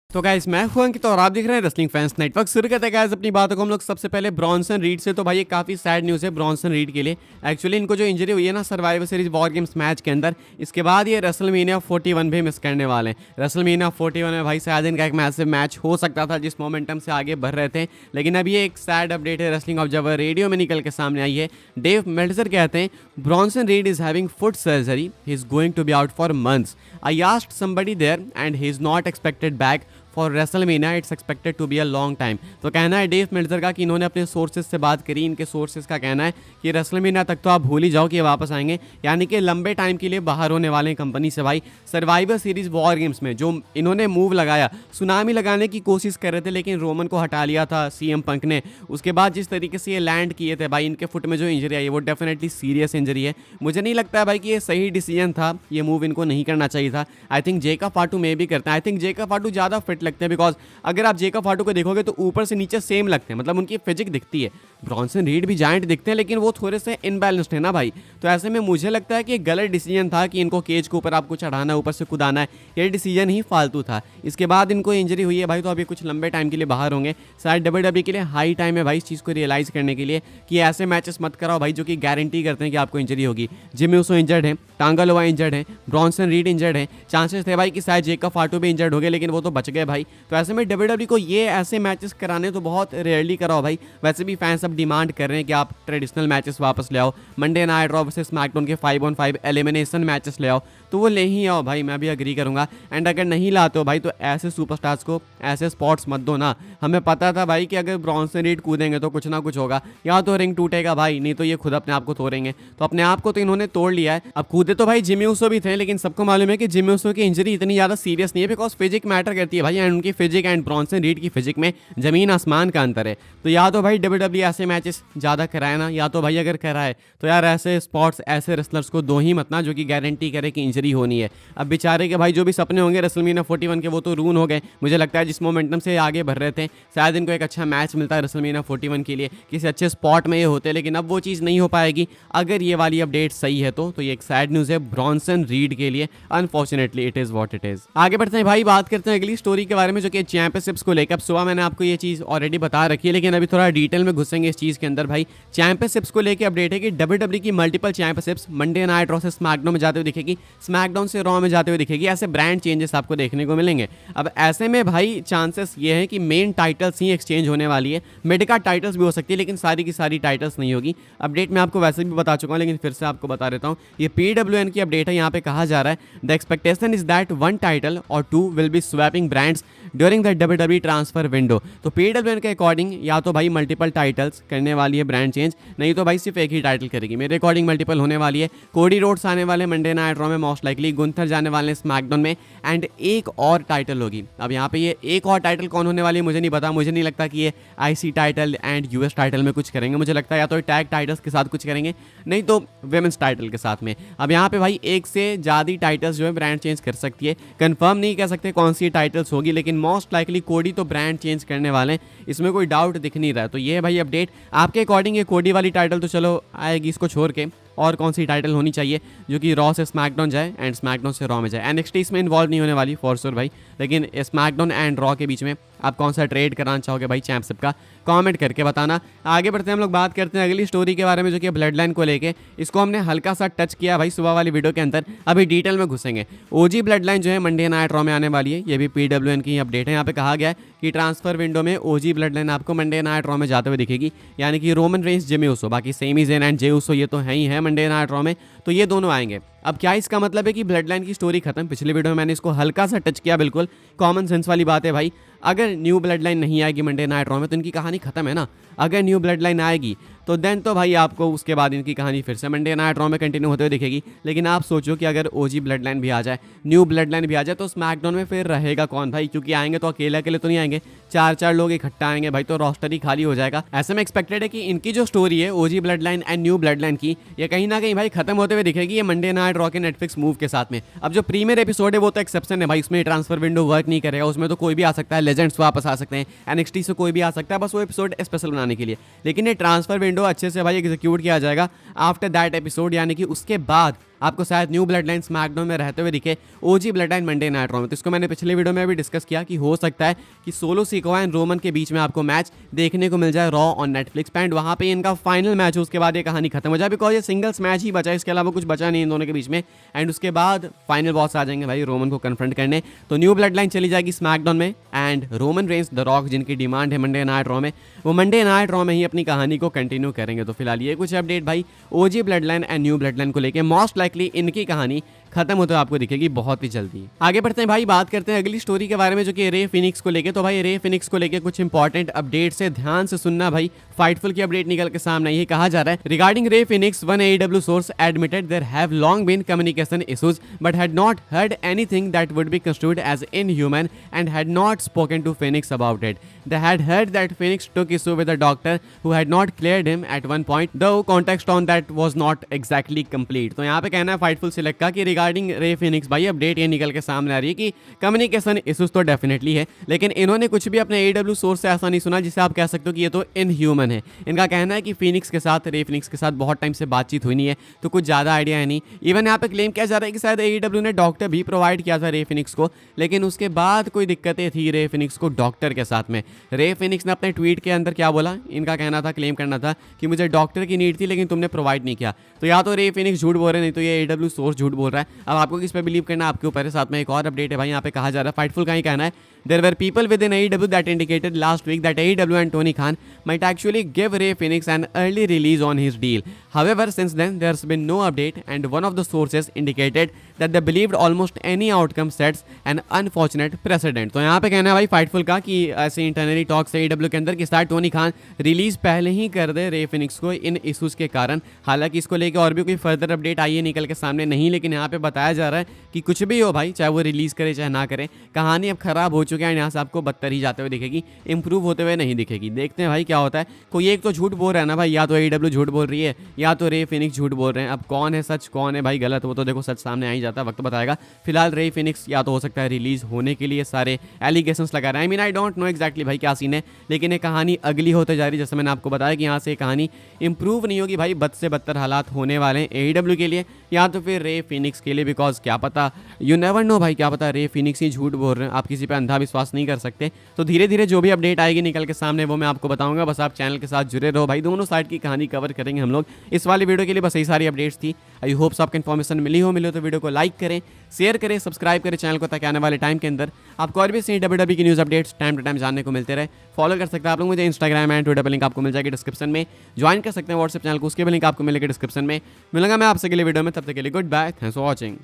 तो गाइस मैं हूं अंकित और आप देख रहे हैं रेसलिंग फैंस नेटवर्क। शुरू करते हैं गाइस अपनी बातों को हम लोग सबसे पहले ब्रॉन्सन रीड से। तो भाई ये काफ़ी सैड न्यूज़ है ब्रॉन्सन रीड के लिए। एक्चुअली इनको जो इंजरी हुई है ना survivor series war games match के अंदर, इसके बाद ये रेसलमेनिया 41 भी मिस करने वाले हैं। रेसलमेनिया 41 में भाई शायद इनका एक मैसिव मैच हो सकता था जिस मोमेंटम से आगे बढ़ रहे थे, लेकिन अभी एक सैड अपडेट है रेसलिंग ऑब्जर्वर रेडियो में निकल के सामने आई है। डेव मेल्टजर कहते हैं Bronson Reed is having foot surgery, he is going to be out for months. I asked somebody there and he is not expected back for WrestleMania, it's expected to be a long time. तो कहना है Dave Meltzer का कि इन्होंने अपने sources से बात करी। इनके सोर्सेज का कहना है कि रेसलमेनिया तक तो आप भूल ही जाओ कि ये वापस आएंगे, यानी कि लंबे टाइम के लिए बाहर होने वाले हैं कंपनी से। भाई सर्वाइवर सीरीज वॉर गेम्स में जो इन्होंने मूव लगाया, सुनामी लगाने की कोशिश कर रहे थे लेकिन रोमन को हटा लिया था सीएम पंक ने। उसके बाद जिस तरीके से ये लैंड किए थे भाई, इनके फुट में जो इंजरी आई है वो डेफिनेटली सीरियस इंजरी है। मुझे नहीं लगता है भाई कि ये सही डिसीजन था, ये मूव इनको नहीं करना चाहिए था। आई थिंक जेका फाटू में भी करते हैं। आई थिंक जेका फाटू ज़्यादा फिट लगते हैं, बिकॉज अगर आप जेका फाटू को देखोगे तो ऊपर से नीचे सेम लगते हैं, मतलब उनकी फिजिक दिखती है। ब्रॉन्सन रीड भी जायंट दिखते हैं लेकिन वो थोड़े से इनबैलेंस्ड है ना भाई। तो ऐसे में मुझे लगता है कि गलत डिसीजन था कि इनको केज के ऊपर आपको चढ़ाना, ऊपर से कूदाना है, ये डिसीजन ही फालतू था। इसके बाद इनको इंजरी हुई है भाई, तो अभी कुछ लंबे टाइम के लिए बाहर होंगे। शायद WWE के लिए हाई टाइम है भाई इस चीज़ को रियलाइज़ करने के लिए कि ऐसे मैचेस मत कराओ भाई जो कि गारंटी करते हैं कि आपको इंजरी होगी। जिमी ऊसो इंजर्ड है, टांगालोवा इंजर्ड है, ब्रॉन्सन रीड इंजर्ड है, चांसेस थे भाई कि शायद जेका फाटू भी इंजर्ड हो गए लेकिन वो तो बच गए भाई। तो ऐसे में WWE को ये ऐसे मैचेस कराने तो बहुत रेयरली कराओ भाई। वैसे भी फैंस अब डिमांड कर रहे हैं कि आप ट्रेडिशनल मैचेस वापस ले आओ, Monday night raw versus SmackDown के 5-on-5 एलिमिनेशन मैचेस ले आओ, तो वो ले ही आओ भाई। मैं भी अग्री करूंगा। एंड अगर नहीं लाते हो भाई तो ऐसे सुपरस्टार्स को ऐसे स्पॉट्स मत दो ना। हमें पता था भाई कि अगर ब्रॉन्सन रीड कूदेंगे तो कुछ ना कुछ होगा, या तो रिंग टूटेगा भाई, नहीं तो ये खुद अपने आप को तोड़ेंगे। तो अपने आप को तो इन्होंने तोड़ लिया है। अब कूदे तो भाई जिमी ऊसो भी थे, लेकिन सबको मालूम है कि जिमी ऊसो की इंजरी इतनी ज़्यादा सीरियस नहीं है, बिकॉज फिजिक मैटर करती है भाई। एंड उनकी फिजिक एंड ब्रॉन्सन रीड की फिजिक में जमीन आसमान का अंतर है। तो या तो भाई WWE ऐसे मैचेस ज़्यादा कराए ना, या तो भाई अगर कराए तो यार ऐसे स्पॉट्स ऐसे रेसलर्स को दो ही मत ना जो कि गारंटी करे कि इंजरी होनी है। अब बेचारे के भाई जो भी सपने होंगे रेसलमेनिया 41 के वो तो रून हो गए। मुझे लगता है जिस मोमेंटम से आगे बढ़ रहे थे शायद इनको एक अच्छा मैच मिलता है रेसलमेनिया 41 के लिए, किसी अच्छे स्पॉट में ये होते, लेकिन अब वो चीज़ नहीं हो पाएगी अगर ये वाली अपडेट सही है तो ये एक सैड न्यूज़ है ब्रॉन्सन रीड के लिए। Unfortunately it is what it is. आगे बढ़ते हैं भाई, बात करते हैं अगली स्टोरी के बारे में जो कि चैंपियनशिप्स को लेकर। अब सुबह मैंने आपको ये चीज़ ऑलरेडी बता रखी है, लेकिन अभी थोड़ा डिटेल में घुसेंगे इस चीज़ के अंदर। भाई चैंपियनशिप्स को लेकर अपडेट है कि WWE की multiple championships Monday night raw से स्मैकडाउन में जाते हुए दिखेगी, स्मैकडाउन से रॉ में जाते हुए दिखेगी। ऐसे ब्रांड चेंजेस आपको देखने को मिलेंगे। अब ऐसे में भाई चांसेस ये है कि मेन टाइटल्स ही एक्सचेंज होने वाली है। मिडकार्ड टाइटल्स भी हो सकती है लेकिन सारी की सारी टाइटल्स नहीं होगी। अपडेट मैं आपको वैसे भी बता चुका हूँ लेकिन फिर से आपको बता देता हूँ। ये PWN की अपडेट है। यहाँ पे कहा जा रहा है the expectation is that 1 title और 2 will be swapping brands during the WWE transfer window. तो PWN के अकॉर्डिंग या तो भाई मल्टीपल टाइटल्स करने वाली है ब्रांड चेंज, नहीं तो भाई सिर्फ एक ही टाइटल करेगी। मेरे अकॉर्डिंग मल्टीपल होने वाली है। कोडी रोड्स आने वाले मंडे नाइट रॉ में मोस्ट लाइकली, गुंथर जाने वाले स्मैकडाउन में, एंड एक और टाइटल होगी। अब यहाँ पे ये एक और टाइटल कौन होने वाली है मुझे नहीं पता। मुझे नहीं लगता कि ये IC title and US title में कुछ करेंगे। मुझे लगता है या तो टैग टाइटल्स के साथ कुछ करेंगे, नहीं तो विमेंस टाइटल के साथ में। अब यहाँ पे भाई एक से ज़्यादा टाइटल्स जो है ब्रांड चेंज कर सकती है। कंफर्म नहीं कह सकते कौन सी टाइटल्स होगी, लेकिन मोस्ट लाइकली कोडी तो ब्रांड चेंज करने वाले हैं, इसमें कोई डाउट दिख नहीं रहा है। तो ये है भाई अपडेट। आपके अकॉर्डिंग ये कोडी वाली टाइटल तो चलो आएगी, इसको छोड़ के और कौन सी टाइटल होनी चाहिए जो कि रॉ से स्मैकडाउन जाए एंड स्मैकडाउन से रॉ में जाए। NXT इसमें इन्वॉल्व नहीं होने वाली फॉर श्योर भाई, लेकिन स्मैकडाउन एंड रॉ के बीच में आप कौन सा ट्रेड कराना चाहोगे भाई चैंपियनशिप का, कमेंट करके बताना। आगे बढ़ते हैं, हम लोग बात करते हैं अगली स्टोरी के बारे में जो कि ब्लड लाइन को लेके। इसको हमने हल्का सा टच किया भाई सुबह वाली वीडियो के अंदर, अभी डिटेल में घुसेंगे। OG ब्लड लाइन जो है मंडे नाइट रॉ में आने वाली है। ये भी PWN की अपडेट है। यहाँ पे कहा गया है कि ट्रांसफर विंडो में OG ब्लड लाइन आपको मंडे नाइट रॉ में जाते हुए दिखेगी, यानी कि रोमन रेंस, जिमी ऊसो, बाकी semi Zen and Jey Uso ये तो है ही है मंडे नाइट रॉ में, तो ये दोनों आएंगे। अब क्या इसका मतलब है कि ब्लड लाइन की स्टोरी खत्म? पिछले वीडियो में मैंने इसको हल्का सा टच किया, बिल्कुल कॉमन सेंस वाली बात है भाई। अगर न्यू ब्लड लाइन नहीं आएगी मंडे नाइट रॉ में तो इनकी कहानी खत्म है ना। अगर न्यू ब्लड लाइन आएगी तो देन तो भाई आपको उसके बाद इनकी कहानी फिर से मंडे नाइट रॉ में कंटिन्यू होते हुए दिखेगी। लेकिन आप सोचो कि अगर OG ब्लड लाइन भी आ जाए, न्यू ब्लड लाइन भी आ जाए, तो स्मैकडाउन में फिर रहेगा कौन भाई? क्योंकि आएंगे तो अकेले अकेले तो नहीं आएंगे, 4-4 लोग इकट्ठा आएंगे भाई, तो रोस्टर ही खाली हो जाएगा। ऐसे में एक्सपेक्टेड है कि इनकी जो स्टोरी है OG blood line and new blood line की, ये कहीं ना कहीं भाई खत्म होते हुए दिखेगी ये मंडे नाइट रॉ के नेटफ्लिक्स मूव के साथ में। अब जो प्रीमियर एपिसोड है वो तो एक्सेप्शन है भाई, उसमें ट्रांसफर विंडो वर्क नहीं करेगा, उसमें तो कोई भी आ सकता है, लेजेंड्स वापस आ सकते हैं, NXT से कोई भी आ सकता है, बस वो एपिसोड स्पेशल बनाने के लिए। लेकिन ये ट्रांसफर विंडो अच्छे से भाई एग्जीक्यूट किया जाएगा आफ्टर दैट एपिसोड, यानी कि उसके बाद आपको शायद न्यू ब्लड लाइन स्मैकडाउन में रहते हुए दिखे OG blood line Monday night Raw में। तो इसको मैंने पिछले वीडियो में भी डिस्कस किया कि हो सकता है कि सोलो सिकोआ एंड रोमन के बीच में आपको मैच देखने को मिल जाए रॉ ऑन नेटफ्लिक्स पे, एंड वहाँ पे इनका फाइनल मैच हो, उसके बाद ये कहानी खत्म हो जाए, बिकॉज ये सिंगल्स मैच ही बचा है, इसके अलावा कुछ बचा नहीं इन दोनों के बीच में। एंड उसके बाद फाइनल बॉस आ जाएंगे भाई रोमन को कन्फ्रंट करने। तो न्यू ब्लड लाइन चली जाएगी स्मैकडाउन में, and Roman Reigns the rock जिनकी डिमांड है मंडे नाइट रॉ में, वो मंडे नाइट रॉ में ही अपनी कहानी को कंटिन्यू करेंगे। तो फिलहाल ये कुछ अपडेट भाई OG blood line and new blood line को लेकर। मोस्ट लाइकली इनकी कहानी खत्म होते हुए आपको दिखेगी बहुत ही जल्दी। आगे बढ़ते हैं भाई, बात करते हैं अगली स्टोरी के बारे में जो कि रे फिनिक्स को लेके। तो भाई रे फिनिक्स को लेके कुछ इंपॉर्टेंट अपडेट से ध्यान से सुनना भाई, फाइटफुल की अपडेट निकल के सामने ये कहा जा रहा है regarding Rey Fenix, one AEW source admitted there have long been communication issues but had not heard anything that would be construed as inhuman and had not spoken to Fenix about it. They had heard that Phoenix took issue with a doctor who had not cleared him at one point, though context on that was not exactly complete। तो यहाँ पे कहना है Fightful select का कि regarding Rey Phoenix भाई update ये निकल के सामने आ रही है कि कम्युनिकेशन इश्यूज तो डेफिनेटली है, लेकिन इन्होंने कुछ भी अपने AEW सोर्स से ऐसा नहीं सुना जिसे आप कह सकते हो कि ये तो इनह्यूमन है। इनका कहना है कि फिनिक्स के साथ, रे फिनिक्स के साथ बहुत टाइम से बातचीत हुई नहीं है, तो कुछ ज़्यादा आइडिया है नहीं। इवन यहाँ पे क्लेम किया जा रहा है कि शायद AEW ने डॉक्टर भी प्रोवाइड किया था रे फिनिक्स को, लेकिन उसके बाद कोई दिक्कतें थी रे फिनिक्स को डॉक्टर के साथ में। रे फिनिक्स ने अपने ट्वीट के अंदर क्या बोला, इनका कहना था, क्लेम करना था कि मुझे डॉक्टर की नीड थी लेकिन तुमने प्रोवाइड नहीं किया। तो या तो रे फिनिक्स झूठ बोल रहे हैं, नहीं तो ये AEW सोर्स झूठ बोल रहा है। अब आपको किस पे बिलीव करना है आपके ऊपर है। साथ में एक और अपडेट है भाई, यहाँ पे कहा जा रहा है फाइटफुल का ही कहना है there were people within AEW that indicated last week that AEW and Tony Khan might actually give Ray Phoenix an early release on his deal. However, since then there's been no update, and one of the sources indicated that they believed almost any outcome sets an unfortunate precedent। तो यहाँ पे कहना है भाई Fightful का कि ऐसे internally talks है AEW के अंदर कि शायद टोनी खान रिलीज पहले ही कर दे रे फिनिक्स को इन इश्यूज के कारण। हालांकि इसको लेकर और भी कोई फर्दर अपडेट आई है निकल के सामने नहीं, लेकिन यहाँ पे बताया जा रहा है कि कुछ भी हो भाई, चाहे वो रिलीज करे चाहे ना करे, कहानी अब खराब हो चुकी है, यहाँ से आपको बदतर ही जाते हुए दिखेगी, इंप्रूव होते हुए नहीं दिखेगी। देखते हैं भाई क्या होता है। कोई एक तो झूठ बोल रहा है ना भाई, या तो AEW झूठ बोल रही है या तो रे फिनिक्स झूठ बोल रहे हैं। अब कौन है सच कौन है भाई गलत, वो तो देखो सच सामने आ ही जाता है, वक्त बताएगा। फिलहाल रे फिनिक्स या तो हो सकता है रिलीज होने के लिए सारे एलिगेशंस लगा रहे हैं। I mean I don't know exactly भाई क्या सीन है, लेकिन ये कहानी अगली होते जा रही है। जैसे मैंने आपको बताया कि यहाँ से कहानी इंप्रूव नहीं होगी भाई, बद से बदतर हालात होने वाले हैं AEW के लिए या तो फिर रे फिनिक्स के लिए, बिकॉज क्या पता, यू नेवर नो भाई, क्या पता रे फिनिक्स ही झूठ बोल रहे हैं। आप किसी पे अंधा विश्वास नहीं कर सकते। तो धीरे धीरे जो भी अपडेट आएगी निकल के सामने वो मैं आपको बताऊंगा, बस आप चैनल के साथ जुड़े रहो भाई, दोनों साइड की कहानी कवर करेंगे हम लोग। इस वाली वीडियो के लिए बस यही सारी अपडेट्स थी। आई होप्स आपको इन्फॉर्मेशन मिली हो तो वीडियो को लाइक करें, शेयर करें, सब्सक्राइब करें चैनल को, ताकि आने वाले टाइम के अंदर आपको और भी सही WWE की news updates time to time जानने को मिलते रहे। फॉलो कर सकते हैं आप लोग मुझे इंस्टाग्राम एंड ट्विटर पर, लिंक आपको मिल जाएगी डिस्क्रिप्शन में। ज्वाइन कर सकते हैं व्हाट्सएप चैनल को, उसके भी लिंक आपको मिलेगी डिस्क्रिप्शन में। मिलूंगा मैं आपसे अगले वीडियो में, तब तक के लिए goodbye, thanks for watching.